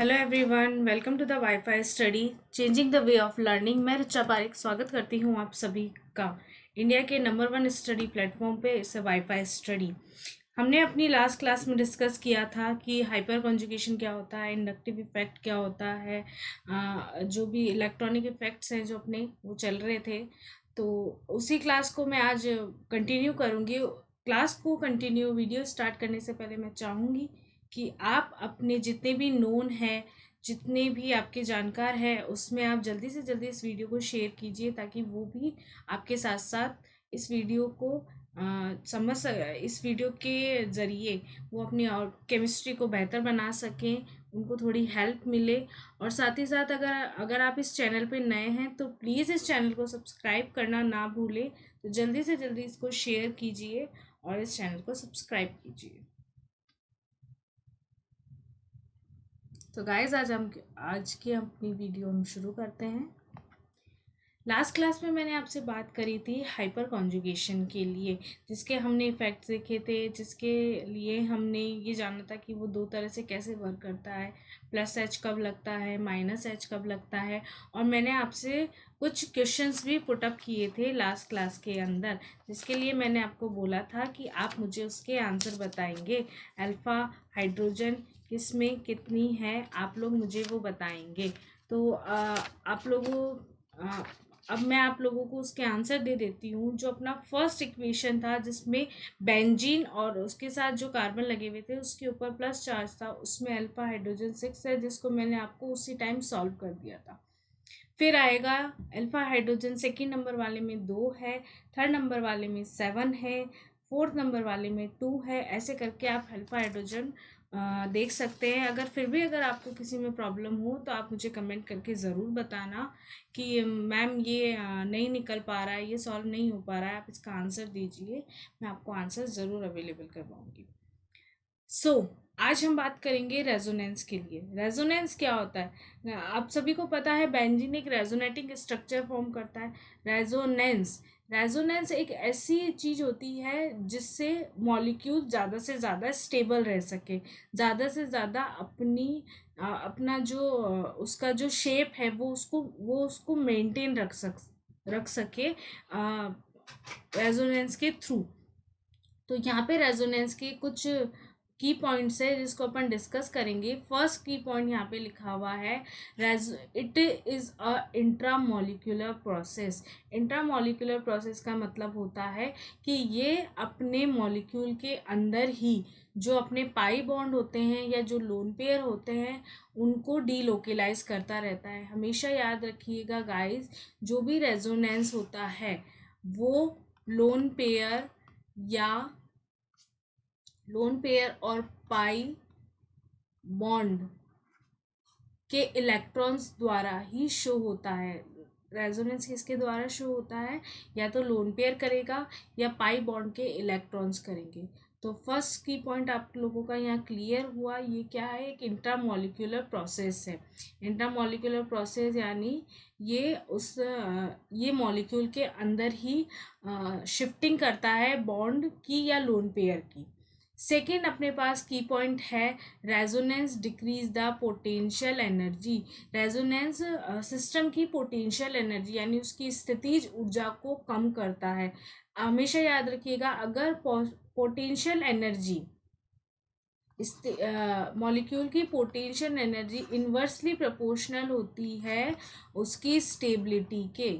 Hello everyone, welcome to the WiFi study changing the way of learning. मैं रिचा पारिक स्वागत करती हूँ आप सभी का इंडिया के नंबर 1 स्टडी प्लेटफॉर्म पे इस वाईफाई स्टडी। हमने अपनी लास्ट क्लास में डिस्कस किया था कि हाइपर कॉन्जुगेशन क्या होता है, इंडक्टिव इफेक्ट क्या होता है, जो भी इलेक्ट्रॉनिक इफेक्ट्स हैं जो अपने वो चल रहे थे। तो उसी क्लास को मैं आज कंटिन्यू करूँगी। क्लास को कंटिन्यू वीडियो स्टार्ट करने से पहले मैं चाहूँगी कि आप अपने जितने भी नोन हैं, जितने भी आपके जानकार हैं, उसमें आप जल्दी से जल्दी इस वीडियो को शेयर कीजिए ताकि वो भी आपके साथ साथ इस वीडियो को इस वीडियो के ज़रिए वो अपनी और केमिस्ट्री को बेहतर बना सकें, उनको थोड़ी हेल्प मिले। और साथ ही साथ अगर अगर आप इस चैनल पे नए हैं तो प्लीज़ इस चैनल को सब्सक्राइब करना ना भूलें। तो जल्दी से जल्दी इसको शेयर कीजिए और इस चैनल को सब्सक्राइब कीजिए। तो गाइज आज की अपनी वीडियो हम शुरू करते हैं। लास्ट क्लास में मैंने आपसे बात करी थी हाइपर कॉन्जुगेशन के लिए, जिसके हमने इफ़ेक्ट्स देखे थे, जिसके लिए हमने ये जाना था कि वो दो तरह से कैसे वर्क करता है, प्लस एच कब लगता है, माइनस एच कब लगता है। और मैंने आपसे कुछ क्वेश्चंस भी पुटअप किए थे लास्ट क्लास के अंदर, जिसके लिए मैंने आपको बोला था कि आप मुझे उसके आंसर बताएंगे। अल्फ़ा हाइड्रोजन किस में कितनी है, आप लोग मुझे वो बताएंगे। तो आप लोगों अब मैं आप लोगों को उसके आंसर दे देती हूँ। जो अपना फर्स्ट इक्वेशन था जिसमें बेंजीन और उसके साथ जो कार्बन लगे हुए थे उसके ऊपर प्लस चार्ज था, उसमें अल्फा हाइड्रोजन 6 है, जिसको मैंने आपको उसी टाइम सॉल्व कर दिया था। फिर आएगा अल्फा हाइड्रोजन सेकेंड नंबर वाले में 2 है, थर्ड नंबर वाले में 7 है, फोर्थ नंबर वाले में 2 है। ऐसे करके आप अल्फा हाइड्रोजन देख सकते हैं। अगर आपको किसी में प्रॉब्लम हो तो आप मुझे कमेंट करके ज़रूर बताना कि मैम ये नहीं निकल पा रहा है, ये सॉल्व नहीं हो पा रहा है, आप इसका आंसर दीजिए। मैं आपको आंसर ज़रूर अवेलेबल करवाऊँगी। आज हम बात करेंगे रेजोनेंस के लिए। रेजोनेंस क्या होता है? आप सभी को पता है बेंजीन एक रेजोनेटिंग स्ट्रक्चर फॉर्म करता है। रेजोनेंस रेजोनेंस एक ऐसी चीज होती है जिससे मॉलिक्यूल ज़्यादा से ज़्यादा स्टेबल रह सके, ज़्यादा से ज़्यादा अपना जो उसका जो शेप है वो उसको मेंटेन रख सके रेजोनेंस के थ्रू। तो यहाँ पे रेजोनेंस के कुछ की पॉइंट्स है जिसको अपन डिस्कस करेंगे। फर्स्ट की पॉइंट यहाँ पे लिखा हुआ है, it is a intramolecular process. Intramolecular process का मतलब होता है कि ये अपने मॉलिक्यूल के अंदर ही जो अपने पाई बॉन्ड होते हैं या जो लोन पेयर होते हैं उनको डीलोकेलाइज करता रहता है। हमेशा याद रखिएगा गाइस, जो भी रेजोनेंस होता है वो लोन पेयर या लोन पेयर और पाई बॉन्ड के इलेक्ट्रॉन्स द्वारा ही शो होता है। रेजोनेंस किसके द्वारा शो होता है? या तो लोन पेयर करेगा या पाई बॉन्ड के इलेक्ट्रॉन्स करेंगे। तो फर्स्ट की पॉइंट आप लोगों का यहाँ क्लियर हुआ। ये क्या है? एक इंट्रामोलिकुलर प्रोसेस है। इंट्रामोलिकुलर प्रोसेस यानी ये मॉलिक्यूल के अंदर ही शिफ्टिंग करता है बॉन्ड की या लोन पेयर की। सेकेंड अपने पास की पॉइंट है, resonance decrease the potential energy. Resonance system की पोटेंशियल एनर्जी यानी उसकी स्थितिज ऊर्जा को कम करता है। हमेशा याद रखिएगा, अगर पोटेंशियल एनर्जी मॉलिक्यूल की पोटेंशियल एनर्जी इन्वर्सली प्रोपोर्शनल होती है उसकी स्टेबिलिटी के।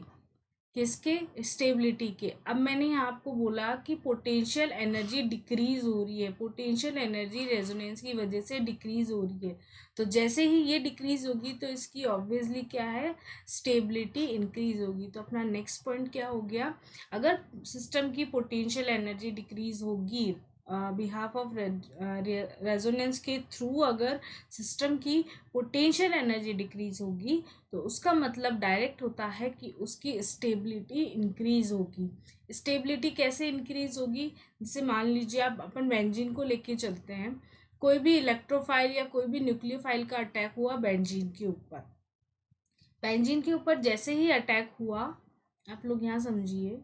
किसके? स्टेबिलिटी के। अब मैंने यहाँ आपको बोला कि पोटेंशियल एनर्जी डिक्रीज हो रही है, पोटेंशियल एनर्जी रेजोनेंस की वजह से डिक्रीज हो रही है। तो जैसे ही ये डिक्रीज होगी तो इसकी ऑब्वियसली क्या है? स्टेबिलिटी इंक्रीज होगी। तो अपना नेक्स्ट पॉइंट क्या हो गया? अगर सिस्टम की पोटेंशियल एनर्जी डिक्रीज होगी बिहाफ ऑफ रेजोनेंस के थ्रू, अगर सिस्टम की पोटेंशियल एनर्जी डिक्रीज होगी तो उसका मतलब डायरेक्ट होता है कि उसकी स्टेबिलिटी इंक्रीज होगी। स्टेबिलिटी कैसे इंक्रीज होगी? जैसे मान लीजिए आप अपन बेंजीन को लेके चलते हैं, कोई भी इलेक्ट्रोफाइल या कोई भी न्यूक्लियोफाइल का अटैक हुआ बेंजीन के ऊपर। बेंजीन के ऊपर जैसे ही अटैक हुआ, आप लोग यहाँ समझिए,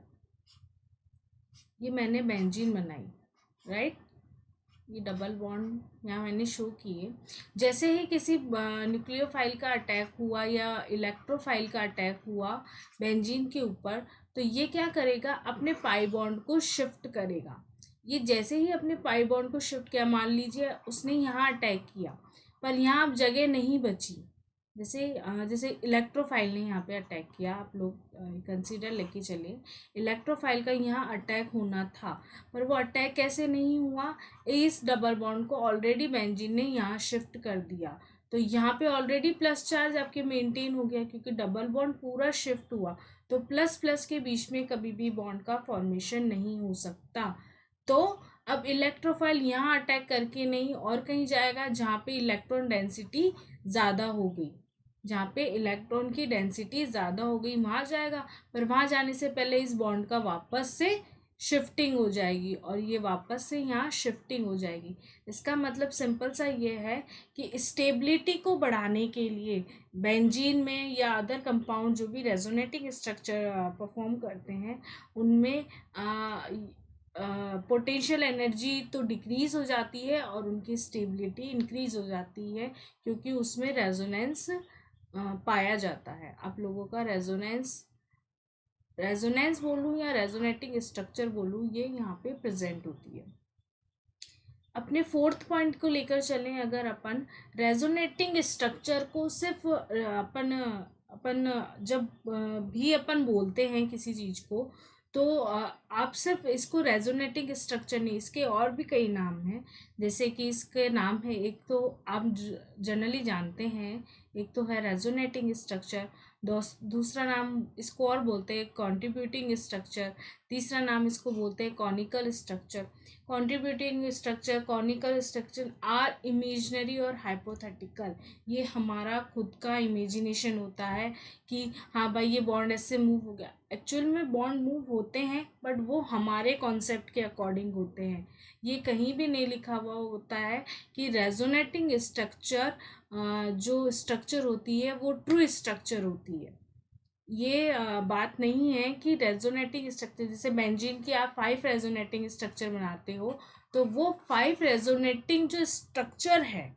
ये मैंने बेंजीन बनाई, राइट? ये डबल बॉन्ड यहाँ मैंने शो किए। जैसे ही किसी न्यूक्लियोफाइल का अटैक हुआ या इलेक्ट्रोफाइल का अटैक हुआ बेंजीन के ऊपर, तो ये क्या करेगा, अपने पाई बॉन्ड को शिफ्ट करेगा। ये जैसे ही अपने पाई बॉन्ड को शिफ्ट किया, मान लीजिए उसने यहाँ अटैक किया पर यहाँ अब जगह नहीं बची, जैसे इलेक्ट्रोफाइल ने यहाँ पे अटैक किया, आप लोग कंसीडर लेके चलिए इलेक्ट्रोफाइल का यहाँ अटैक होना था, पर वो अटैक कैसे नहीं हुआ, इस डबल बॉन्ड को ऑलरेडी बेंजीन ने यहाँ शिफ्ट कर दिया। तो यहाँ पे ऑलरेडी प्लस चार्ज आपके मेंटेन हो गया, क्योंकि डबल बॉन्ड पूरा शिफ्ट हुआ, तो प्लस प्लस के बीच में कभी भी बॉन्ड का फॉर्मेशन नहीं हो सकता। तो अब इलेक्ट्रोफाइल यहाँ अटैक करके नहीं और कहीं जाएगा जहाँ पे इलेक्ट्रॉन डेंसिटी ज़्यादा हो गई, जहाँ पे इलेक्ट्रॉन की डेंसिटी ज़्यादा हो गई वहाँ जाएगा, पर वहाँ जाने से पहले इस बॉन्ड का वापस से शिफ्टिंग हो जाएगी और ये वापस से यहाँ शिफ्टिंग हो जाएगी। इसका मतलब सिंपल सा ये है कि स्टेबिलिटी को बढ़ाने के लिए बेंजीन में या अदर कंपाउंड जो भी रेजोनेटिंग स्ट्रक्चर परफॉर्म करते हैं उनमें पोटेंशियल एनर्जी तो डिक्रीज हो जाती है और उनकी स्टेबिलिटी इंक्रीज हो जाती है, क्योंकि उसमें रेजोनेंस पाया जाता है। आप लोगों का रेजोनेंस बोलूँ या रेजोनेटिंग स्ट्रक्चर बोलूँ, ये यहाँ पे प्रेजेंट होती है। अपने फोर्थ पॉइंट को लेकर चलें, अगर अपन रेजोनेटिंग स्ट्रक्चर को सिर्फ अपन अपन जब भी अपन बोलते हैं किसी चीज़ को, तो आप सिर्फ इसको रेजोनेटिंग स्ट्रक्चर नहीं, इसके और भी कई नाम हैं। जैसे कि इसके नाम है, एक तो आप जनरली जानते हैं, एक तो है रेजोनेटिंग स्ट्रक्चर, दूसरा नाम इसको और बोलते हैं कॉन्ट्रीब्यूटिंग स्ट्रक्चर, तीसरा नाम इसको बोलते हैं canonical structure. Contributing structure, canonical structure are imaginary और हाइपोथेटिकल। ये हमारा खुद का इमेजिनेशन होता है कि हाँ भाई ये बॉन्ड ऐसे मूव हो गया, एक्चुअल में बॉन्ड मूव होते हैं बट वो हमारे कॉन्सेप्ट के अकॉर्डिंग होते हैं। ये कहीं भी नहीं लिखा हुआ होता है कि रेजोनेटिंग स्ट्रक्चर जो स्ट्रक्चर होती है वो ट्रू स्ट्रक्चर होती है। ये बात नहीं है कि रेजोनेटिंग स्ट्रक्चर, जैसे बेंजीन की आप 5 रेजोनेटिंग स्ट्रक्चर बनाते हो, तो वो 5 रेजोनेटिंग जो स्ट्रक्चर है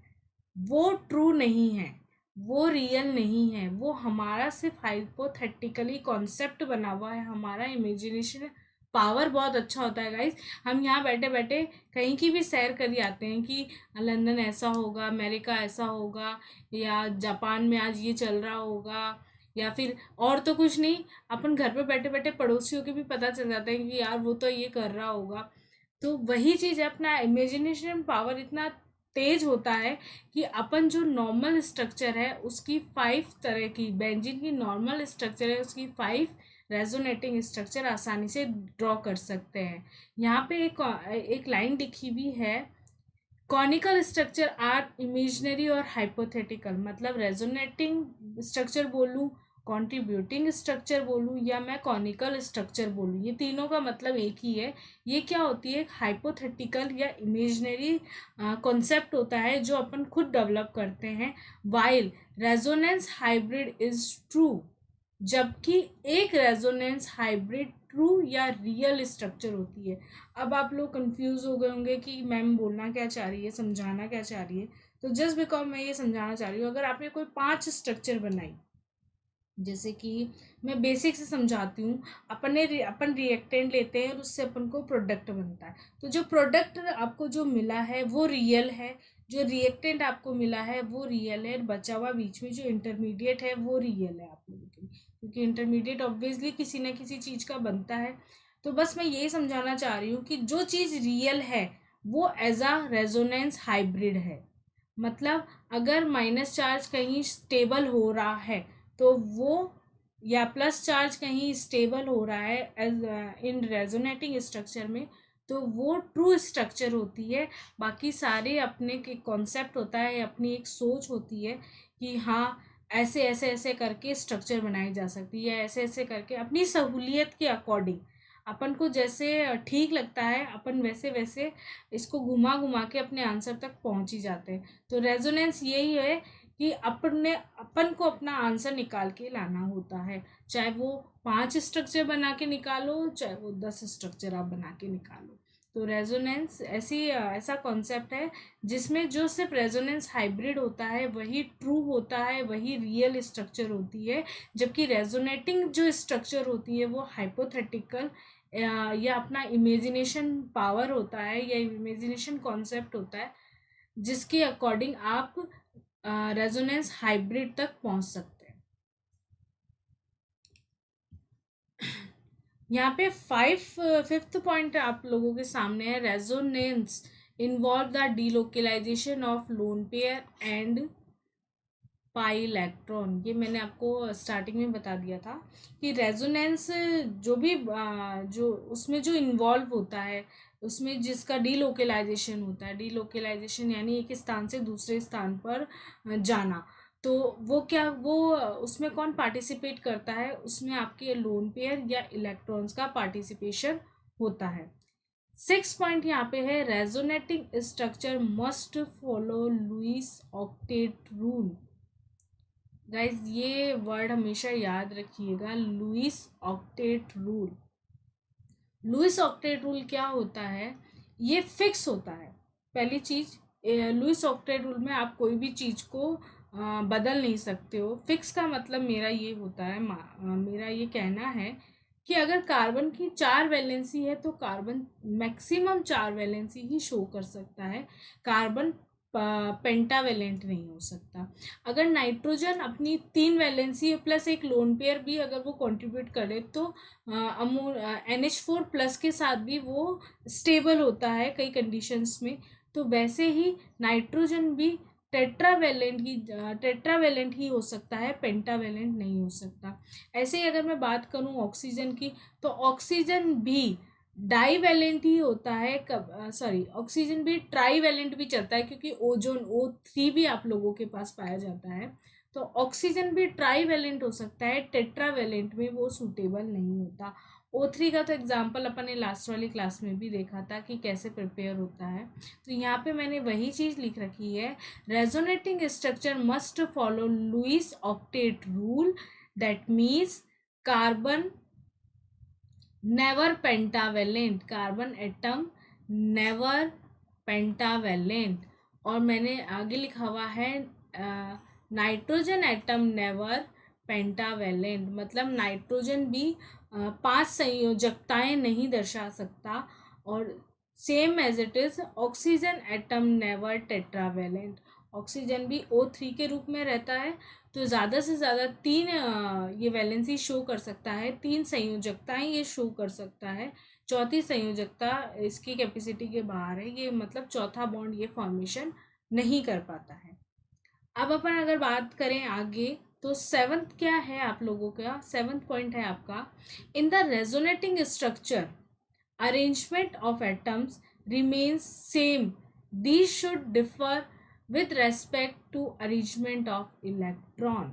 वो ट्रू नहीं है, वो रियल नहीं है, वो हमारा सिर्फ हाइपोथेटिकली कॉन्सेप्ट बना हुआ है। हमारा इमेजिनेशन पावर बहुत अच्छा होता है गाइस। हम यहाँ बैठे बैठे कहीं की भी सैर कर आते हैं कि लंदन ऐसा होगा, अमेरिका ऐसा होगा, या जापान में आज ये चल रहा होगा, या फिर और तो कुछ नहीं, अपन घर पे बैठे बैठे पड़ोसियों के भी पता चल जाता है कि यार वो तो ये कर रहा होगा। तो वही चीज़ है, अपना इमेजिनेशन पावर इतना तेज होता है कि अपन जो नॉर्मल स्ट्रक्चर है उसकी 5 तरह की, बेंजीन की नॉर्मल स्ट्रक्चर है उसकी 5 रेजोनेटिंग स्ट्रक्चर आसानी से ड्रॉ कर सकते हैं। यहाँ पे एक लाइन लिखी हुई है, कॉनिकल स्ट्रक्चर आर इमेजिनरी और हाइपोथेटिकल। मतलब रेजोनेटिंग स्ट्रक्चर बोलूँ, कॉन्ट्रीब्यूटिंग स्ट्रक्चर बोलूँ या मैं कॉनिकल स्ट्रक्चर बोलूँ, ये तीनों का मतलब एक ही है। ये क्या होती है, हाइपोथेटिकल या इमेजिनरी कॉन्सेप्ट होता है जो अपन खुद डेवलप करते हैं, while resonance hybrid is true, जबकि एक रेजोनेंस हाइब्रिड ट्रू या रियल स्ट्रक्चर होती है। अब आप लोग कंफ्यूज हो गए होंगे कि मैम बोलना क्या चाह रही है, समझाना क्या चाह रही है। तो जस्ट बिकॉज मैं ये समझाना चाह रही हूँ, अगर आपने कोई 5 स्ट्रक्चर बनाई, जैसे कि मैं बेसिक से समझाती हूँ, अपन रिएक्टेंट लेते हैं और उससे अपन को प्रोडक्ट बनता है। तो जो प्रोडक्ट आपको जो मिला है वो रियल है, जो रिएक्टेंट आपको मिला है वो रियल है, बचा हुआ बीच में जो इंटरमीडिएट है वो रियल है आप लोगों के लिए, क्योंकि इंटरमीडिएट ऑब्वियसली किसी ना किसी चीज़ का बनता है। तो बस मैं यही समझाना चाह रही हूँ कि जो चीज़ रियल है वो एज अ रेजोनेंस हाइब्रिड है। मतलब अगर माइनस चार्ज कहीं स्टेबल हो रहा है तो वो, या प्लस चार्ज कहीं स्टेबल हो रहा है एज इन रेजोनेटिंग स्ट्रक्चर में, तो वो ट्रू स्ट्रक्चर होती है। बाकी सारे अपने के कॉन्सेप्ट होता है, अपनी एक सोच होती है कि हाँ ऐसे ऐसे ऐसे करके स्ट्रक्चर बनाई जा सकती है, ऐसे ऐसे करके अपनी सहूलियत के अकॉर्डिंग अपन को जैसे ठीक लगता है अपन वैसे वैसे इसको घुमा घुमा के अपने आंसर तक पहुंच ही जाते हैं। तो रेजोनेंस यही है कि अपन को अपना आंसर निकाल के लाना होता है, चाहे वो 5 स्ट्रक्चर बना के निकालो, चाहे वो 10 स्ट्रक्चर आप बना के निकालो। तो रेजोनेंस ऐसा कॉन्सेप्ट है जिसमें जो सिर्फ रेजोनेंस हाइब्रिड होता है वही ट्रू होता है, वही रियल स्ट्रक्चर होती है, जबकि रेजोनेटिंग जो स्ट्रक्चर होती है वो हाइपोथेटिकल या अपना इमेजिनेशन पावर होता है या इमेजिनेशन कॉन्सेप्ट होता है, जिसके अकॉर्डिंग आप रेजोनेंस हाइब्रिड तक पहुंच सकते हैं। यहाँ पे फिफ्थ पॉइंट आप लोगों के सामने है, resonance involve the delocalisation of lone pair and pi electron. ये मैंने आपको स्टार्टिंग में बता दिया था कि रेजोनेंस जो भी जो उसमें जो इन्वॉल्व होता है, उसमें जिसका डीलोकलाइजेशन होता है, डीलोकलाइजेशन यानी एक स्थान से दूसरे स्थान पर जाना, तो वो उसमें कौन पार्टिसिपेट करता है, उसमें आपके लोन पेयर या इलेक्ट्रॉन्स का पार्टिसिपेशन होता है। 6 पॉइंट यहाँ पे है, resonating structure must follow Lewis octet rule. Guys ये वर्ड हमेशा याद रखिएगा, Lewis octet rule. Lewis octet rule क्या होता है, ये फिक्स होता है। पहली चीज, लुईस ऑक्टेट रूल में आप कोई भी चीज को बदल नहीं सकते हो। फिक्स का मतलब मेरा ये होता है, मेरा ये कहना है कि अगर कार्बन की 4 वैलेंसी है तो कार्बन मैक्सिमम 4 वैलेंसी ही शो कर सकता है, कार्बन पेंटावेलेंट नहीं हो सकता। अगर नाइट्रोजन अपनी 3 वैलेंसी प्लस एक लोन पेयर भी अगर वो कंट्रीब्यूट करे तो NH4+ के साथ भी वो स्टेबल होता है कई कंडीशंस में। तो वैसे ही नाइट्रोजन भी टेट्रावेलेंट ही हो सकता है, पेंटावेलेंट नहीं हो सकता। ऐसे ही अगर मैं बात करूं ऑक्सीजन की, तो ऑक्सीजन भी डाईवैलेंट ही होता है, ऑक्सीजन भी ट्राईवैलेंट भी चलता है, क्योंकि ओजोन O3 भी आप लोगों के पास पाया जाता है। तो ऑक्सीजन भी ट्राईवैलेंट हो सकता है, टेट्रावैलेंट में वो सूटेबल नहीं होता। O3 का तो एग्जाम्पल अपन ने लास्ट वाली क्लास में भी देखा था कि कैसे प्रिपेयर होता है। तो यहाँ पे मैंने वही चीज़ लिख रखी है, resonating structure must follow Lewis octet rule, that means carbon never pentavalent, carbon atom never pentavalent. और मैंने आगे लिखा हुआ है नाइट्रोजन एटम नेवर पेंटावेलेंट, मतलब नाइट्रोजन भी 5 संयोजकताएं नहीं दर्शा सकता। और same as it is oxygen atom never tetravalent, oxygen भी O3 के रूप में रहता है, तो ज़्यादा से ज़्यादा 3 ये वैलेंसी शो कर सकता है, 3 संयोजकताएं ये शो कर सकता है। चौथी संयोजकता इसकी कैपेसिटी के बाहर है, ये मतलब चौथा बॉन्ड ये फॉर्मेशन नहीं कर पाता है। अब अपन अगर बात करें आगे, तो 7th क्या है आप लोगों का, 7th पॉइंट है आपका, इन the resonating structure arrangement of atoms remains same, these should differ with respect to arrangement of electron।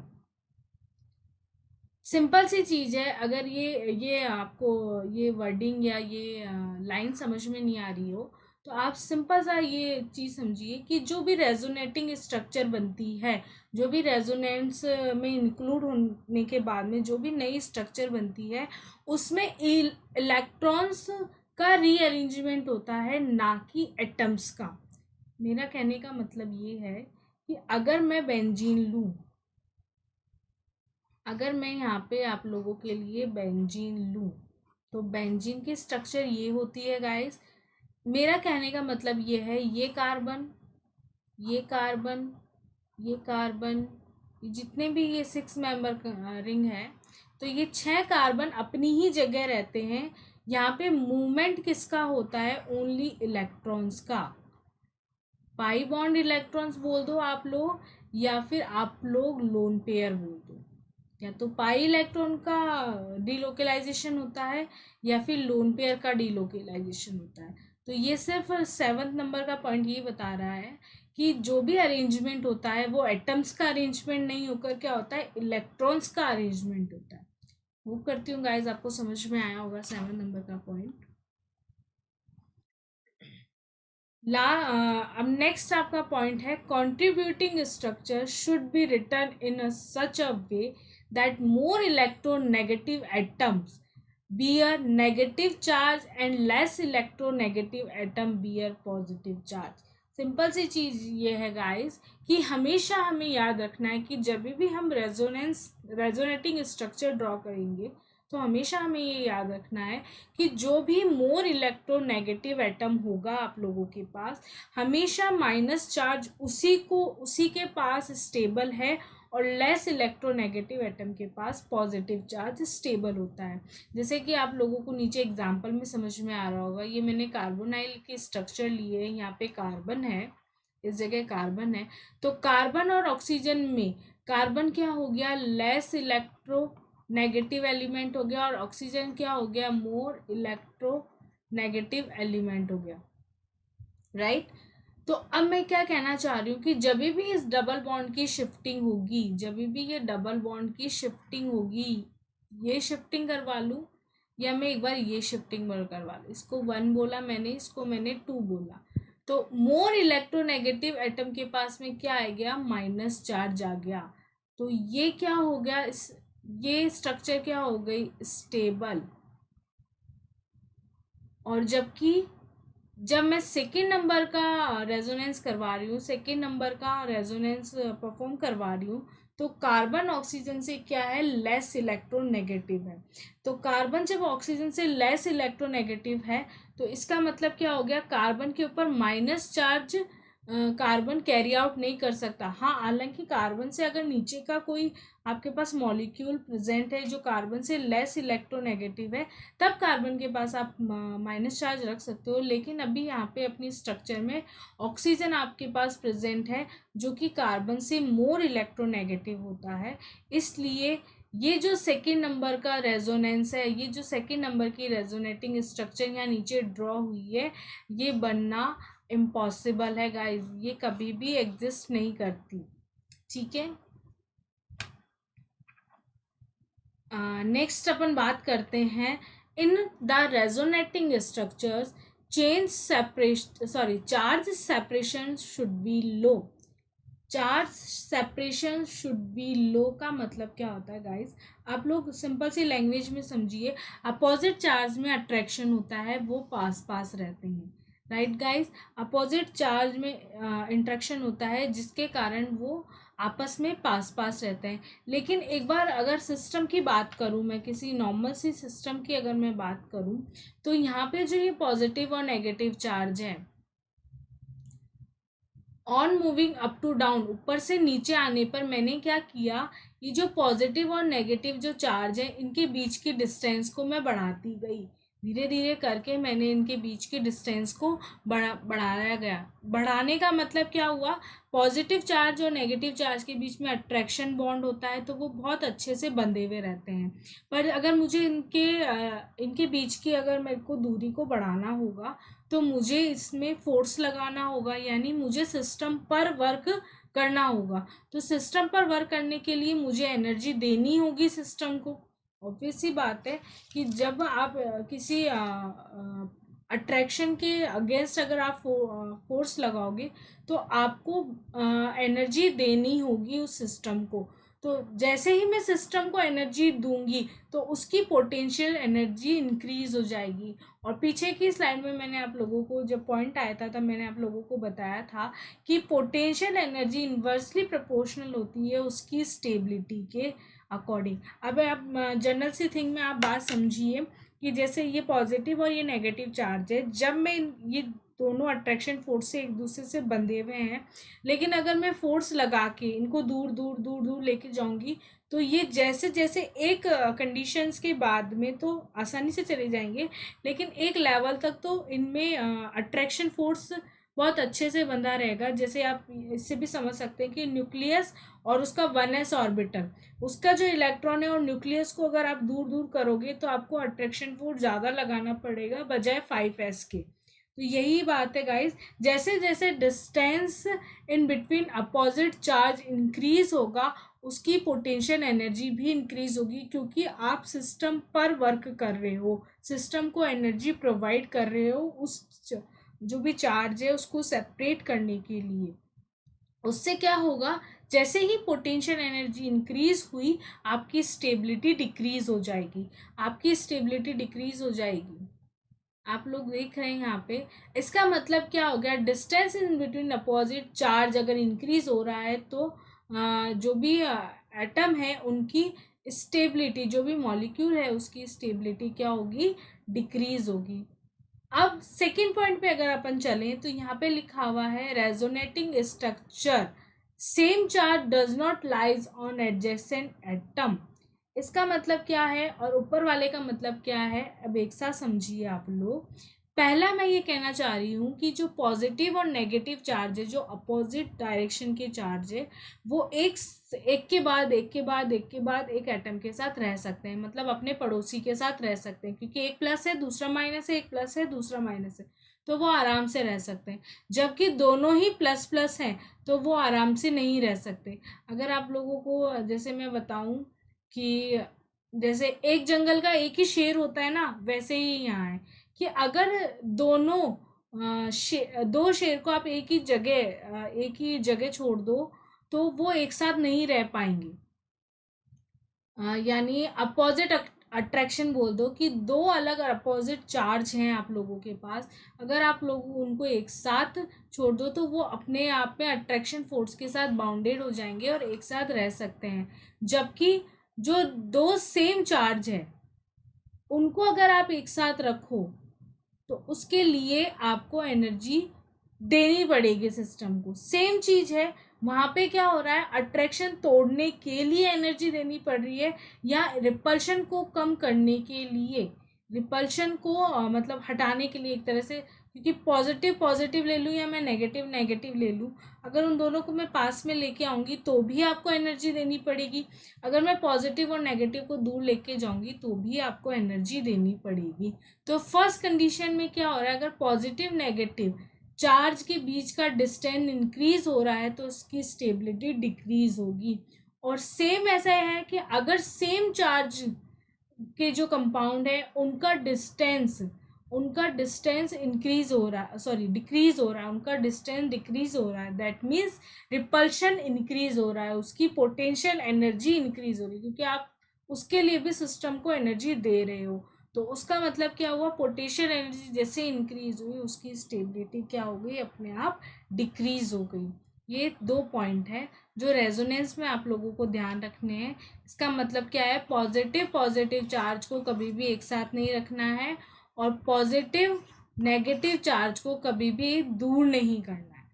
Simple सी चीज़ है, अगर ये आपको ये वर्डिंग या ये लाइन समझ में नहीं आ रही हो, तो आप सिंपल सा ये चीज़ समझिए कि जो भी रेजोनेटिंग स्ट्रक्चर बनती है, जो भी रेजोनेंस में इंक्लूड होने के बाद में जो भी नई स्ट्रक्चर बनती है, उसमें इलेक्ट्रॉन्स का रीअरेंजमेंट होता है, ना कि एटम्स का। मेरा कहने का मतलब ये है कि अगर मैं बेंजीन लूँ, अगर मैं यहाँ पे आप लोगों के लिए बेंजीन लूँ, तो बेंजीन की स्ट्रक्चर ये होती है गाइस। मेरा कहने का मतलब ये है, ये कार्बन, ये कार्बन, ये कार्बन, जितने भी ये 6 मेंबर रिंग है, तो ये 6 कार्बन अपनी ही जगह रहते हैं। यहाँ पे मूवमेंट किसका होता है, ओनली इलेक्ट्रॉन्स का। पाई बॉन्ड इलेक्ट्रॉन्स बोल दो आप लोग, या फिर आप लोग लोन पेयर बोल दो, या तो पाई इलेक्ट्रॉन का डीलोकलाइजेशन होता है या फिर लोन पेयर का डीलोकलाइजेशन होता है। तो ये सिर्फ 7th नंबर का पॉइंट ये बता रहा है कि जो भी अरेंजमेंट होता है वो एटम्स का अरेंजमेंट नहीं होकर क्या होता है, इलेक्ट्रॉन्स का अरेंजमेंट होता है। वो करती हूँ गाइज आपको समझ में आया होगा 7 नंबर का पॉइंट। अब नेक्स्ट आपका पॉइंट है, contributing structure should be written in such a way that more electronegative atoms bear negative charge and less electronegative atom bear positive charge। Simple सी चीज ये है गाइस कि हमेशा हमें याद रखना है कि जब भी हम रेजोनेटिंग स्ट्रक्चर ड्रॉ करेंगे तो हमेशा हमें ये याद रखना है कि जो भी मोर इलेक्ट्रोनेगेटिव एटम होगा आप लोगों के पास, हमेशा माइनस चार्ज उसी के पास स्टेबल है और लेस इलेक्ट्रोनेगेटिव एटम के पास पॉजिटिव चार्ज स्टेबल होता है। जैसे कि आप लोगों को नीचे एग्जांपल में समझ में आ रहा होगा, ये मैंने कार्बोनाइल के स्ट्रक्चर लिए, यहाँ पे कार्बन है, इस जगह कार्बन है, तो कार्बन और ऑक्सीजन में कार्बन क्या हो गया, लेस इलेक्ट्रो नेगेटिव एलिमेंट हो गया, और ऑक्सीजन क्या हो गया, मोर इलेक्ट्रो नेगेटिव एलिमेंट हो गया, राइट। तो अब मैं क्या कहना चाह रही हूँ कि जब भी इस डबल बॉन्ड की शिफ्टिंग होगी, जब भी ये डबल बॉन्ड की शिफ्टिंग होगी, ये शिफ्टिंग करवा लूँ या मैं एक बार ये शिफ्टिंग करवा लूँ, इसको 1 बोला मैंने, इसको मैंने 2 बोला, तो मोर इलेक्ट्रोनेगेटिव एटम के पास में क्या आ गया, माइनस चार्ज आ गया। तो ये क्या हो गया, ये स्ट्रक्चर क्या हो गई, स्टेबल। और जबकि जब मैं सेकेंड नंबर का रेजोनेंस करवा रही हूँ, सेकेंड नंबर का रेजोनेंस परफॉर्म करवा रही हूँ, तो कार्बन ऑक्सीजन से क्या है, लेस इलेक्ट्रोनेगेटिव है। तो कार्बन जब ऑक्सीजन से लेस इलेक्ट्रोनेगेटिव है तो इसका मतलब क्या हो गया, कार्बन के ऊपर minus charge carbon carry out नहीं कर सकता। हाँ, हालांकि कार्बन से अगर नीचे का कोई आपके पास मॉलिक्यूल प्रेजेंट है जो कार्बन से लेस इलेक्ट्रोनेगेटिव है, तब कार्बन के पास आप माइनस चार्ज रख सकते हो, लेकिन अभी यहाँ पे अपनी स्ट्रक्चर में ऑक्सीजन आपके पास प्रेजेंट है जो कि कार्बन से मोर इलेक्ट्रोनेगेटिव होता है। इसलिए ये जो सेकेंड नंबर का रेजोनेंस है, ये जो सेकेंड नंबर की रेजोनेटिंग स्ट्रक्चर यहाँ नीचे ड्रॉ हुई है, ये बनना इम्पॉसिबल है गाइज, ये कभी भी एग्जिस्ट नहीं करती, ठीक है। नेक्स्ट अपन बात करते हैं, in the resonating structures charge separation should be low. Charge separation should be low का मतलब क्या होता है गाइस, आप लोग सिंपल सी लैंग्वेज में समझिए, अपोजिट चार्ज में अट्रैक्शन होता है, वो पास पास रहते हैं, राइट गाइस। अपोजिट चार्ज में इंट्रैक्शन होता है जिसके कारण वो आपस में पास पास रहते हैं। लेकिन एक बार अगर सिस्टम की बात करूं, मैं किसी नॉर्मल सी सिस्टम की अगर मैं बात करूं, तो यहाँ पे जो ये पॉजिटिव और नेगेटिव चार्ज है, on moving up to down, ऊपर से नीचे आने पर मैंने क्या किया, ये जो पॉजिटिव और नेगेटिव जो चार्ज है इनके बीच की डिस्टेंस को मैं बढ़ाती गई, धीरे धीरे करके मैंने इनके बीच की डिस्टेंस को बढ़ाया गया। बढ़ाने का मतलब क्या हुआ, पॉजिटिव चार्ज और नेगेटिव चार्ज के बीच में अट्रैक्शन बॉन्ड होता है तो वो बहुत अच्छे से बंधे हुए रहते हैं। पर अगर मुझे इनके बीच की अगर मेरे को दूरी को बढ़ाना होगा तो मुझे इसमें फोर्स लगाना होगा, यानी मुझे सिस्टम पर वर्क करना होगा। तो सिस्टम पर वर्क करने के लिए मुझे एनर्जी देनी होगी सिस्टम को। ऑब्वियस सी बात है कि जब आप किसी अट्रैक्शन के अगेंस्ट अगर आप फोर्स लगाओगे तो आपको एनर्जी देनी होगी उस सिस्टम को। तो जैसे ही मैं सिस्टम को एनर्जी दूंगी तो उसकी पोटेंशियल एनर्जी इंक्रीज हो जाएगी। और पीछे की स्लाइड में मैंने आप लोगों को जब पॉइंट आया था तब मैंने आप लोगों को बताया था कि पोटेंशियल एनर्जी इन्वर्सली प्रोपोर्शनल होती है उसकी स्टेबिलिटी के अकॉर्डिंग। अब आप जनरल सी थिंग में आप बात समझिए कि जैसे ये पॉजिटिव और ये नेगेटिव चार्ज है, जब मैं ये दोनों अट्रैक्शन फोर्स से एक दूसरे से बंधे हुए हैं, लेकिन अगर मैं फोर्स लगा के इनको दूर दूर दूर दूर लेके जाऊंगी तो ये जैसे जैसे एक कंडीशंस के बाद में तो आसानी से चले जाएंगे, लेकिन एक लेवल तक तो इनमें अट्रैक्शन फोर्स बहुत अच्छे से बंधा रहेगा। जैसे आप इससे भी समझ सकते हैं कि न्यूक्लियस और उसका 1s ऑर्बिटल, उसका जो इलेक्ट्रॉन है और न्यूक्लियस को अगर आप दूर दूर करोगे तो आपको अट्रैक्शन फोर्स ज़्यादा लगाना पड़ेगा बजाय 5s के। तो यही बात है गाइस, जैसे जैसे distance in between opposite charge increase होगा उसकी पोटेंशियल एनर्जी भी इंक्रीज होगी, क्योंकि आप सिस्टम पर वर्क कर रहे हो, सिस्टम को एनर्जी प्रोवाइड कर रहे हो उस जो भी चार्ज है उसको सेपरेट करने के लिए। उससे क्या होगा, जैसे ही पोटेंशियल एनर्जी इंक्रीज हुई आपकी स्टेबिलिटी डिक्रीज हो जाएगी, आपकी स्टेबिलिटी डिक्रीज हो जाएगी। आप लोग देख रहे हैं यहाँ पे, इसका मतलब क्या हो गया, distance in between opposite charge अगर इंक्रीज हो रहा है तो जो भी एटम है उनकी स्टेबिलिटी, जो भी मॉलिक्यूल है उसकी स्टेबिलिटी क्या होगी, डिक्रीज होगी। अब सेकेंड पॉइंट पे अगर अपन चलें तो यहाँ पे लिखा हुआ है resonating structure, same charge does not lies on adjacent atom. इसका मतलब क्या है और ऊपर वाले का मतलब क्या है, अब एक साथ समझिए आप लोग। पहला मैं ये कहना चाह रही हूँ कि जो पॉजिटिव और नेगेटिव चार्ज है, जो अपोजिट डायरेक्शन के चार्ज है, वो एक के बाद एक के बाद एक के बाद एक एटम के साथ रह सकते हैं, मतलब अपने पड़ोसी के साथ रह सकते हैं, क्योंकि एक प्लस है दूसरा माइनस है, एक प्लस है दूसरा माइनस है, तो वो आराम से रह सकते हैं। जबकि दोनों ही प्लस प्लस हैं तो वो आराम से नहीं रह सकते। अगर आप लोगों को जैसे मैं बताऊं कि जैसे एक जंगल का एक ही शेर होता है ना, वैसे ही यहाँ है कि अगर दोनों दो शेर को आप एक ही जगह छोड़ दो तो वो एक साथ नहीं रह पाएंगे। यानी अपोजिट अट्रैक्शन बोल दो कि दो अलग अपोजिट चार्ज हैं आप लोगों के पास, अगर आप लोग उनको एक साथ छोड़ दो तो वो अपने आप में अट्रैक्शन फोर्स के साथ बाउंडेड हो जाएंगे और एक साथ रह सकते हैं। जबकि जो दो सेम चार्ज है उनको अगर आप एक साथ रखो तो उसके लिए आपको एनर्जी देनी पड़ेगी सिस्टम को। सेम चीज है, वहां पे क्या हो रहा है, अट्रैक्शन तोड़ने के लिए एनर्जी देनी पड़ रही है या रिपल्शन को कम करने के लिए, रिपल्शन को मतलब हटाने के लिए एक तरह से, क्योंकि पॉजिटिव पॉजिटिव ले लूँ या मैं नेगेटिव नेगेटिव ले लूँ, अगर उन दोनों को मैं पास में लेके आऊँगी तो भी आपको एनर्जी देनी पड़ेगी, अगर मैं पॉजिटिव और नेगेटिव को दूर लेके जाऊँगी तो भी आपको एनर्जी देनी पड़ेगी। तो फर्स्ट कंडीशन में क्या हो रहा है, अगर पॉजिटिव नेगेटिव चार्ज के बीच का डिस्टेंस इंक्रीज हो रहा है तो उसकी स्टेबिलिटी डिक्रीज होगी। और सेम ऐसा है कि अगर सेम चार्ज के जो कंपाउंड है उनका डिस्टेंस इंक्रीज हो रहा है, सॉरी डिक्रीज हो रहा है, उनका डिस्टेंस डिक्रीज हो रहा है, दैट मीन्स रिपल्शन इंक्रीज हो रहा है, उसकी पोटेंशियल एनर्जी इंक्रीज हो रही है, क्योंकि आप उसके लिए भी सिस्टम को एनर्जी दे रहे हो। तो उसका मतलब क्या हुआ, पोटेंशियल एनर्जी जैसे इंक्रीज हुई उसकी स्टेबिलिटी क्या हो गई, अपने आप डिक्रीज हो गई। ये दो पॉइंट है जो रेजोनेंस में आप लोगों को ध्यान रखने हैं। इसका मतलब क्या है, पॉजिटिव पॉजिटिव चार्ज को कभी भी एक साथ नहीं रखना है और पॉजिटिव नेगेटिव चार्ज को कभी भी दूर नहीं करना है।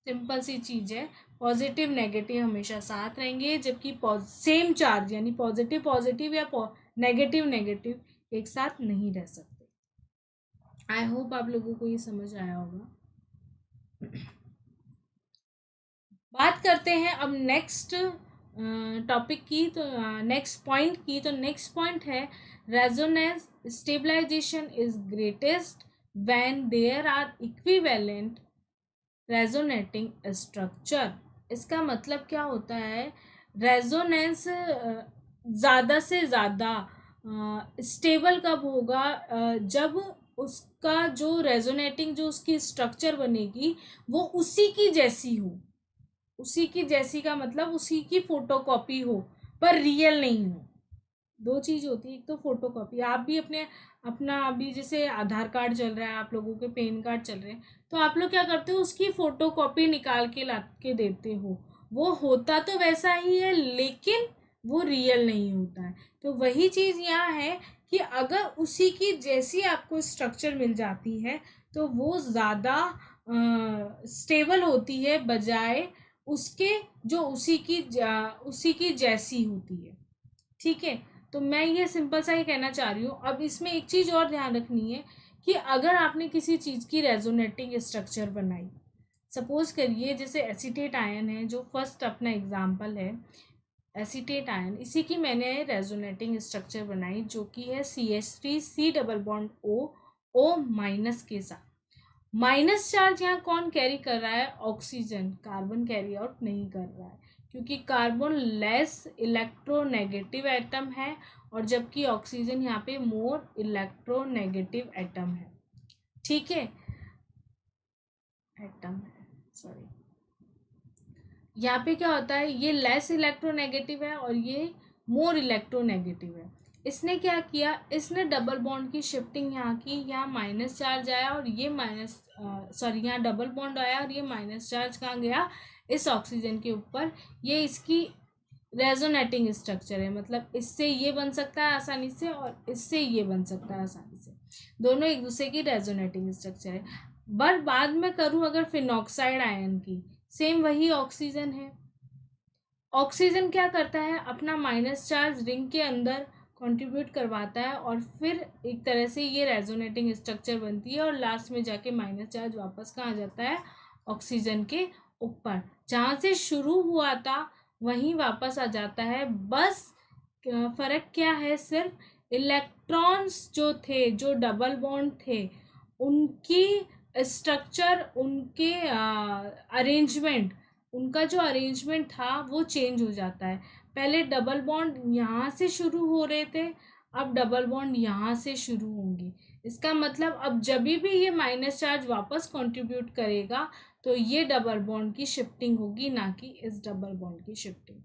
सिंपल सी चीज़ है, पॉजिटिव नेगेटिव हमेशा साथ रहेंगे, जबकि सेम चार्ज यानी पॉजिटिव पॉजिटिव या नेगेटिव नेगेटिव एक साथ नहीं रह सकते। आई होप आप लोगों को ये समझ आया होगा। बात करते हैं अब नेक्स्ट टॉपिक की, तो नेक्स्ट पॉइंट की। तो नेक्स्ट पॉइंट है resonance stabilisation is greatest when there are equivalent resonating structure. इसका मतलब क्या होता है, रेजोनेंस ज़्यादा से ज़्यादा स्टेबल कब होगा, जब उसका जो रेजोनेटिंग जो उसकी स्ट्रक्चर बनेगी वो उसी की जैसी हो। उसी की जैसी का मतलब उसी की फोटोकॉपी हो पर रियल नहीं हो। दो चीज होती है, एक तो फोटोकॉपी, आप भी अपना अभी जैसे आधार कार्ड चल रहा है, आप लोगों के पैन कार्ड चल रहे हैं, तो आप लोग क्या करते हो, उसकी फोटोकॉपी निकाल के ला के देते हो। वो होता तो वैसा ही है लेकिन वो रियल नहीं होता है। तो वही चीज यहाँ है कि अगर उसी की जैसी आपको स्ट्रक्चर मिल जाती है तो वो ज़्यादा स्टेबल होती है बजाय उसके जो उसी की जैसी होती है। ठीक है, तो मैं ये सिंपल सा ही कहना चाह रही हूँ। अब इसमें एक चीज़ और ध्यान रखनी है कि अगर आपने किसी चीज़ की रेजोनेटिंग स्ट्रक्चर बनाई, सपोज करिए जैसे एसीटेट आयन है जो फर्स्ट अपना एग्जाम्पल है, एसीटेट आयन, इसी की मैंने रेजोनेटिंग स्ट्रक्चर बनाई जो कि है CH3 double bond O minus के साथ। माइनस चार्ज यहाँ कौन कैरी कर रहा है, ऑक्सीजन, कार्बन कैरी आउट नहीं कर रहा है क्योंकि कार्बन लेस इलेक्ट्रोनेगेटिव एटम है और जबकि ऑक्सीजन यहाँ पे मोर इलेक्ट्रोनेगेटिव एटम है। ठीक है, एटम है, सॉरी। यहाँ पे क्या होता है, ये लेस इलेक्ट्रोनेगेटिव है और ये मोर इलेक्ट्रोनेगेटिव है। इसने क्या किया, इसने डबल बॉन्ड की शिफ्टिंग यहाँ की, यहाँ माइनस चार्ज आया और ये यहाँ डबल बॉन्ड आया और ये माइनस चार्ज कहाँ गया, इस ऑक्सीजन के ऊपर। ये इसकी रेजोनेटिंग स्ट्रक्चर है, मतलब इससे ये बन सकता है आसानी से और इससे ये बन सकता है आसानी से, दोनों एक दूसरे की रेजोनेटिंग स्ट्रक्चर है। बट बाद में करूँ अगर फिनॉक्साइड आयन की, सेम वही ऑक्सीजन है। ऑक्सीजन क्या करता है, अपना माइनस चार्ज रिंग के अंदर कंट्रीब्यूट करवाता है और फिर एक तरह से ये रेजोनेटिंग स्ट्रक्चर बनती है और लास्ट में जाके माइनस चार्ज वापस कहाँ जाता है, ऑक्सीजन के ऊपर, जहाँ से शुरू हुआ था वहीं वापस आ जाता है। बस फर्क क्या है, सिर्फ इलेक्ट्रॉन्स जो थे, जो डबल बॉन्ड थे, उनकी स्ट्रक्चर, उनके अरेंजमेंट, उनका जो अरेंजमेंट था वो चेंज हो जाता है। पहले डबल बॉन्ड यहाँ से शुरू हो रहे थे, अब डबल बॉन्ड यहाँ से शुरू होंगे। इसका मतलब अब जब भी ये माइनस चार्ज वापस कंट्रीब्यूट करेगा तो ये डबल बॉन्ड की शिफ्टिंग होगी, ना कि इस डबल बॉन्ड की शिफ्टिंग।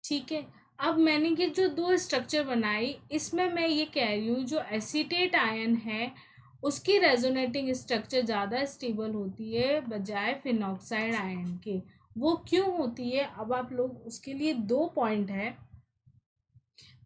ठीक है, अब मैंने ये जो दो स्ट्रक्चर बनाई, इसमें मैं ये कह रही हूँ जो एसीटेट आयन है उसकी रेजोनेटिंग स्ट्रक्चर ज़्यादा स्टेबल होती है बजाय फिनॉक्साइड आयन के। वो क्यों होती है, अब आप लोग उसके लिए दो पॉइंट है।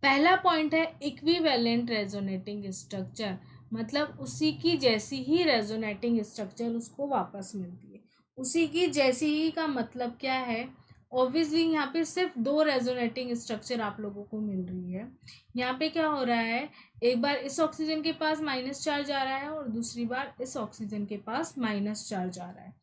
पहला पॉइंट है इक्विवेलेंट रेजोनेटिंग स्ट्रक्चर, मतलब उसी की जैसी ही रेजोनेटिंग स्ट्रक्चर उसको वापस मिलती है। उसी की जैसी ही का मतलब क्या है, ऑब्वियसली यहाँ पे सिर्फ दो रेजोनेटिंग स्ट्रक्चर आप लोगों को मिल रही है। यहाँ पे क्या हो रहा है, एक बार इस ऑक्सीजन के पास माइनस चार्ज आ रहा है और दूसरी बार इस ऑक्सीजन के पास माइनस चार्ज आ रहा है।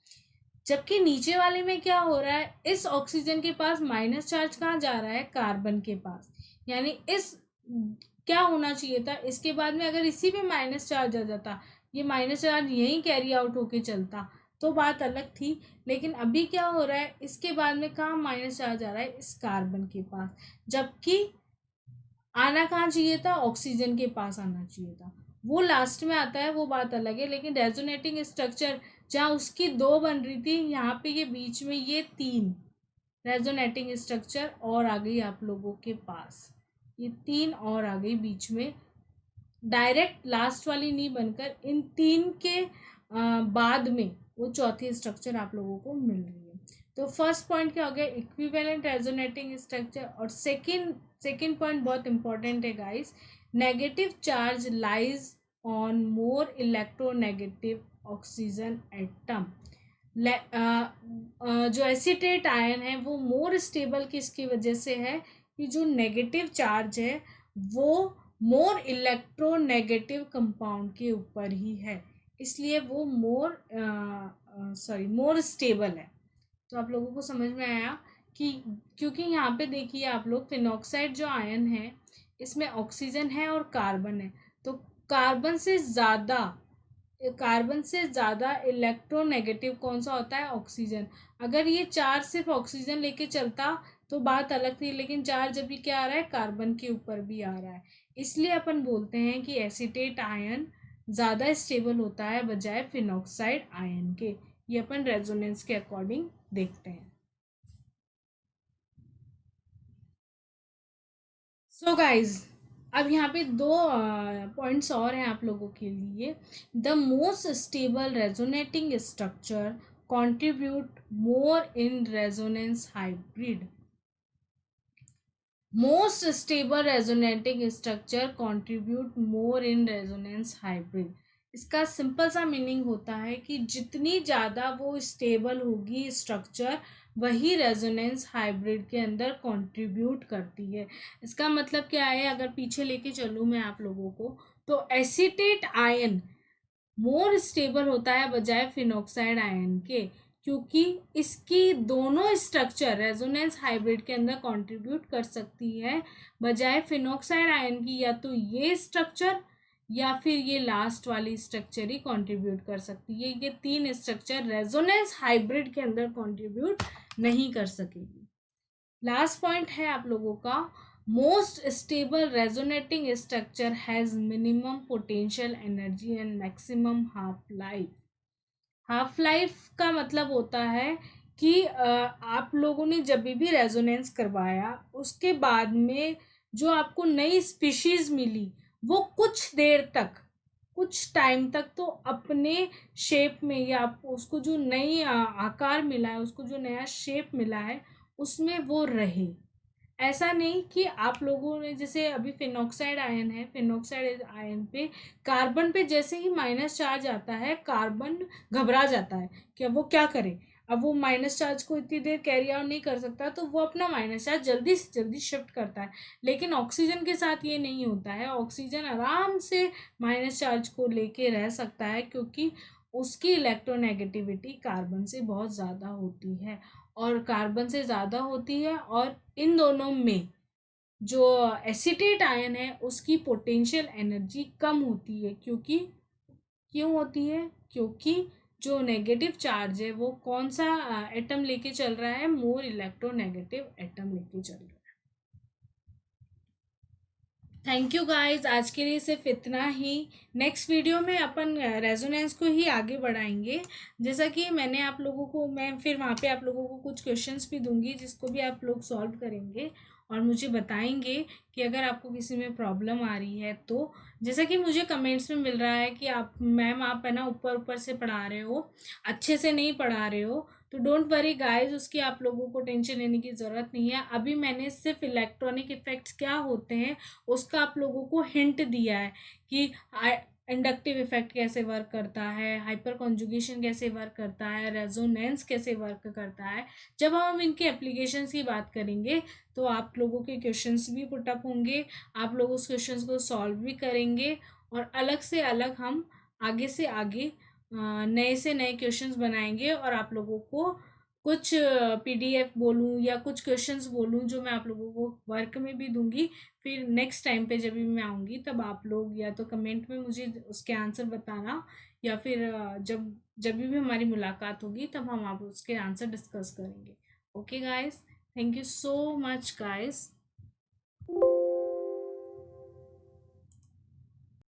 जबकि नीचे वाले में क्या हो रहा है, इस ऑक्सीजन के पास माइनस चार्ज कहाँ जा रहा है, कार्बन के पास। यानी इस क्या होना चाहिए था, इसके बाद में अगर इसी में माइनस चार्ज आ जाता, ये माइनस चार्ज यहीं कैरी आउट होके चलता तो बात अलग थी। लेकिन अभी क्या हो रहा है, इसके बाद में कहाँ माइनस चार्ज आ रहा है, इस कार्बन के पास, जबकि आना कहाँ चाहिए था, ऑक्सीजन के पास आना चाहिए था। वो लास्ट में आता है, वो बात अलग है। लेकिन रेजोनेटिंग स्ट्रक्चर जहाँ उसकी दो बन रही थी, यहाँ पे ये बीच में ये तीन रेजोनेटिंग स्ट्रक्चर और आ गई आप लोगों के पास, ये तीन और आ गई बीच में, डायरेक्ट लास्ट वाली नहीं बनकर इन तीन के बाद में वो चौथी स्ट्रक्चर आप लोगों को मिल रही है। तो फर्स्ट पॉइंट क्या हो गया, इक्विवेलेंट रेजोनेटिंग स्ट्रक्चर। और सेकंड पॉइंट बहुत इंपॉर्टेंट है guys, negative charge lies on more electronegative oxygen atom. जो एसीटेट आयन है वो मोर स्टेबल किसकी वजह से है, कि जो नेगेटिव चार्ज है वो मोर इलेक्ट्रोनेगेटिव कंपाउंड के ऊपर ही है, इसलिए वो मोर स्टेबल है। तो आप लोगों को समझ में आया कि, क्योंकि यहाँ पे देखिए आप लोग, फिनॉक्साइड जो आयन है इसमें ऑक्सीजन है और कार्बन है, तो कार्बन से ज़्यादा इलेक्ट्रोनेगेटिव कौन सा होता है, ऑक्सीजन। अगर ये चार्ज सिर्फ ऑक्सीजन लेके चलता तो बात अलग थी, लेकिन चार्ज अभी क्या आ रहा है, कार्बन के ऊपर भी आ रहा है। इसलिए अपन बोलते हैं कि एसीटेट आयन ज़्यादा स्टेबल होता है बजाय फिनॉक्साइड आयन के। ये अपन रेजोनेंस के अकॉर्डिंग देखते हैं। सो गाइज, अब यहाँ पे दो पॉइंट्स और हैं आप लोगों के लिए। The most stable resonating structure contribute more in resonance hybrid. Most stable resonating structure contribute more in resonance hybrid. इसका सिंपल सा मीनिंग होता है कि जितनी ज़्यादा वो स्टेबल होगी स्ट्रक्चर, वही रेजोनेंस हाइब्रिड के अंदर कंट्रीब्यूट करती है। इसका मतलब क्या है, अगर पीछे लेके चलूँ मैं आप लोगों को, तो एसीटेट आयन मोर स्टेबल होता है बजाय फिनॉक्साइड आयन के, क्योंकि इसकी दोनों स्ट्रक्चर रेजोनेंस हाइब्रिड के अंदर कंट्रीब्यूट कर सकती है, बजाय फिनॉक्साइड आयन की या तो ये स्ट्रक्चर या फिर ये लास्ट वाली स्ट्रक्चर ही कंट्रीब्यूट कर सकती है। ये तीन स्ट्रक्चर रेजोनेंस हाइब्रिड के अंदर कंट्रीब्यूट नहीं कर सकेगी। लास्ट पॉइंट है आप लोगों का, most stable resonating structure has minimum potential energy and maximum half life. Half life का मतलब होता है कि आप लोगों ने जब भी रेजोनेंस करवाया उसके बाद में जो आपको नई स्पीशीज मिली वो कुछ देर तक, कुछ टाइम तक तो अपने शेप में, या आपको उसको जो नई आकार मिला है, उसको जो नया शेप मिला है उसमें वो रहे। ऐसा नहीं कि आप लोगों ने, जैसे अभी फिनॉक्साइड आयन है, फिनॉक्साइड आयन पे कार्बन पे जैसे ही माइनस चार्ज आता है कार्बन घबरा जाता है कि अब वो क्या करे। अब वो माइनस चार्ज को इतनी देर कैरी आउट नहीं कर सकता, तो वो अपना माइनस चार्ज जल्दी से जल्दी शिफ्ट करता है। लेकिन ऑक्सीजन के साथ ये नहीं होता है, ऑक्सीजन आराम से माइनस चार्ज को लेके रह सकता है क्योंकि उसकी इलेक्ट्रोनेगेटिविटी कार्बन से बहुत ज़्यादा होती है, और कार्बन से ज़्यादा होती है। और इन दोनों में जो एसीटेट आयन है उसकी पोटेंशियल एनर्जी कम होती है, क्योंकि क्यों होती है, क्योंकि जो नेगेटिव चार्ज है वो कौन सा एटम लेके चल रहा है, मोर इलेक्ट्रोनेगेटिव एटम लेके चल रहा है। थैंक यू गाइस, आज के लिए सिर्फ इतना ही। नेक्स्ट वीडियो में अपन रेजोनेंस को ही आगे बढ़ाएंगे। जैसा कि मैंने आप लोगों को, मैं फिर वहाँ पे आप लोगों को कुछ क्वेश्चंस भी दूंगी जिसको भी आप लोग सॉल्व करेंगे और मुझे बताएंगे कि अगर आपको किसी में प्रॉब्लम आ रही है तो। जैसा कि मुझे कमेंट्स में मिल रहा है कि आप मैम, आप है ना ऊपर ऊपर से पढ़ा रहे हो, अच्छे से नहीं पढ़ा रहे हो, तो डोंट वरी गाइस, उसकी आप लोगों को टेंशन लेने की ज़रूरत नहीं है। अभी मैंने सिर्फ इलेक्ट्रॉनिक इफेक्ट्स क्या होते हैं उसका आप लोगों को हिंट दिया है कि इंडक्टिव इफेक्ट कैसे वर्क करता है, हाइपर कॉन्जुगेशन कैसे वर्क करता है, रेजोनेंस कैसे वर्क करता है। जब हम इनके एप्लीकेशंस की बात करेंगे तो आप लोगों के क्वेश्चंस भी पुटअप होंगे, आप लोग उस क्वेश्चंस को सॉल्व भी करेंगे, और अलग से अलग हम आगे से आगे नए से नए क्वेश्चंस बनाएंगे, और आप लोगों को कुछ पीडीएफ बोलूँ या कुछ क्वेश्चंस बोलूँ जो मैं आप लोगों को वर्क में भी दूंगी। फिर नेक्स्ट टाइम पे जब भी मैं आऊँगी तब आप लोग या तो कमेंट में मुझे उसके आंसर बताना, या फिर जब जब भी हमारी मुलाकात होगी तब हम आप उसके आंसर डिस्कस करेंगे। Okay guys, thank you so much guys.